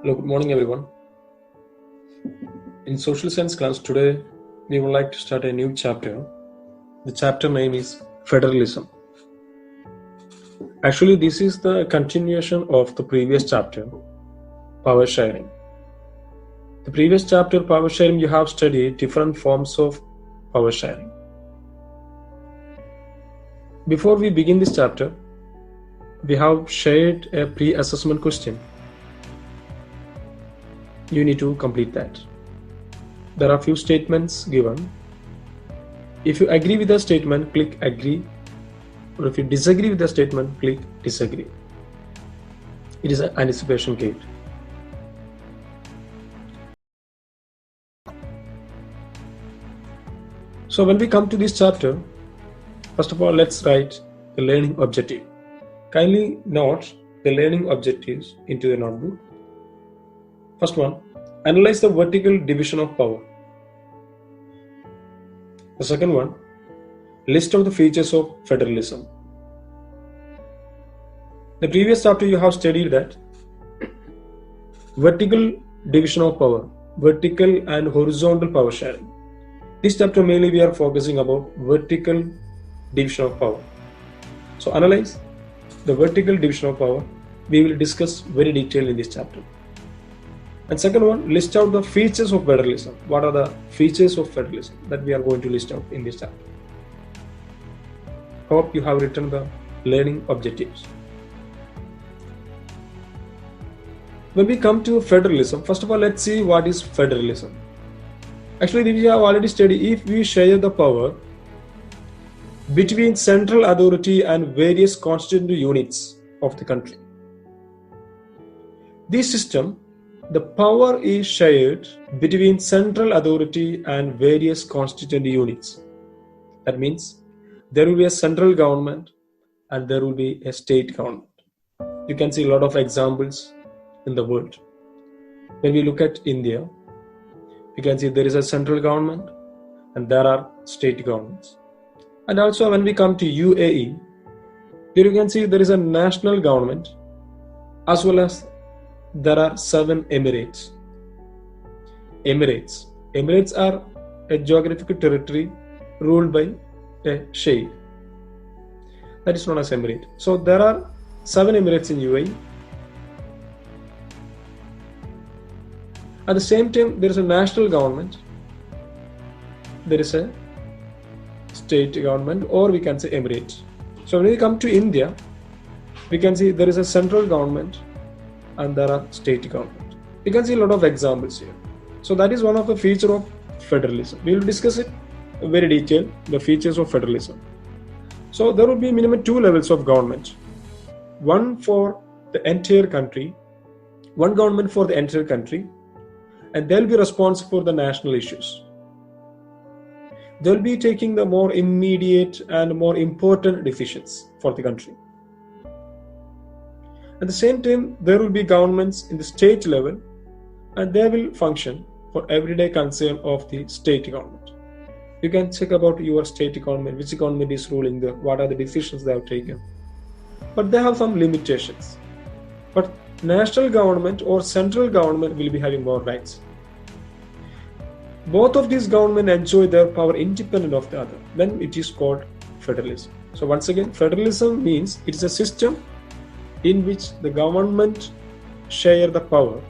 Hello, good morning, everyone. In social science class today, we would like to start a new chapter. The chapter name is Federalism. Actually, this is the continuation of the previous chapter, power sharing. The previous chapter, power sharing, you have studied different forms of power sharing. Before we begin this chapter, we have shared a pre-assessment question. You need to complete that. There are few statements given. If you agree with the statement, click agree. Or if you disagree with the statement, click disagree. It is an anticipation gate. So when we come to this chapter, first of all, let's write the learning objective. Kindly note the learning objectives into the notebook. First one, analyze the vertical division of power. The second one, list out the features of federalism. The previous chapter you have studied that vertical division of power, vertical and horizontal power sharing. This chapter mainly we are focusing about vertical division of power. So analyze the vertical division of power. We will discuss very detailed in this chapter. And second one, list out the features of federalism. What are the features of federalism that we are going to list out in this chapter? Hope you have written the learning objectives. When we come to federalism, first of all, let's see what is federalism. Actually, we have already studied if we share the power between central authority and various constituent units of the country. This system, the power is shared between central authority and various constituent units. That means there will be a central government and there will be a state government. You can see a lot of examples in the world. When we look at India, you can see there is a central government and there are state governments. And also when we come to UAE, here you can see there is a national government as well as there are 7 emirates. Emirates are a geographical territory ruled by a sheikh. That is known as emirate. So there are 7 emirates in UAE. At the same time, there is a national government. There is a state government, or we can say emirate. So when we come to India, we can see there is a central government and there are state government. You can see a lot of examples here. So that is one of the features of federalism. We will discuss it very detailed, the features of federalism. So there will be minimum 2 levels of government. One for the entire country, one government for the entire country, and they'll be responsible for the national issues. They'll be taking the more immediate and more important decisions for the country. At the same time, there will be governments in the state level and they will function for everyday concern of the state government. You can check about your state government, which government is ruling there, what are the decisions they have taken. But they have some limitations. But national government or central government will be having more rights. Both of these governments enjoy their power independent of the other. Then it is called federalism. So once again, federalism means it is a system in which the government share the power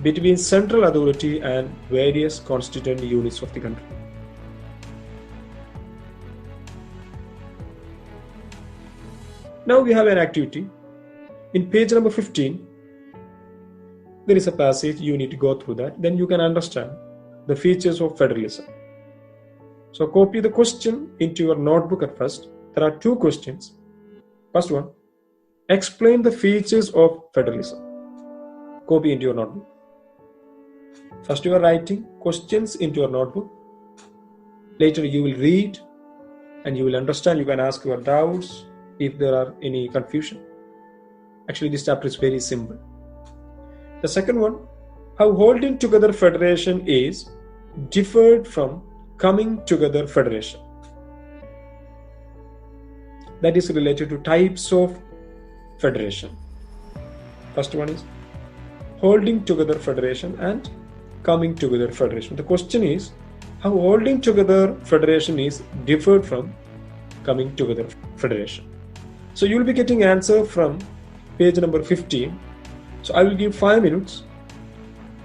between central authority and various constituent units of the country. Now we have an activity. In page number 15, there is a passage, you need to go through that. Then you can understand the features of federalism. So copy the question into your notebook at first. There are 2 questions. First one, explain the features of federalism. Copy into your notebook. First you are writing questions into your notebook. Later you will read and you will understand. You can ask your doubts if there are any confusion. Actually, this chapter is very simple. The second one, how holding together federation is differed from coming together federation. That is related to types of federation. First one is holding together federation and coming together federation. The question is how holding together federation is different from coming together federation. So you will be getting answer from page number 15. So I will give 5 minutes.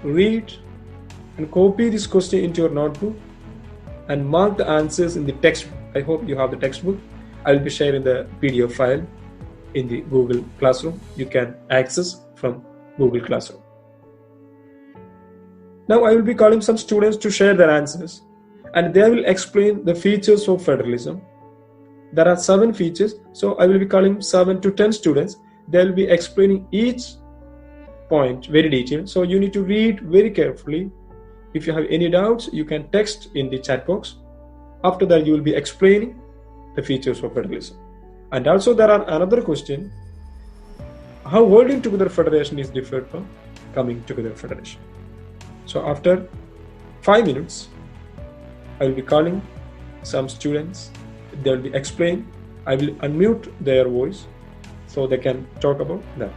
Read and copy this question into your notebook and mark the answers in the textbook. I hope you have the textbook. I will be sharing the PDF file in the Google Classroom. You can access from Google Classroom. Now I will be calling some students to share their answers and they will explain the features of federalism. There are 7 features, so I will be calling 7 to 10 students. They will be explaining each point very detailed. So you need to read very carefully. If you have any doubts, you can text in the chat box. After that, you will be explaining the features of federalism. And also there are another question, how holding together federation is different from coming together federation. So after 5 minutes, I will be calling some students. They will be explained. I will unmute their voice so they can talk about that.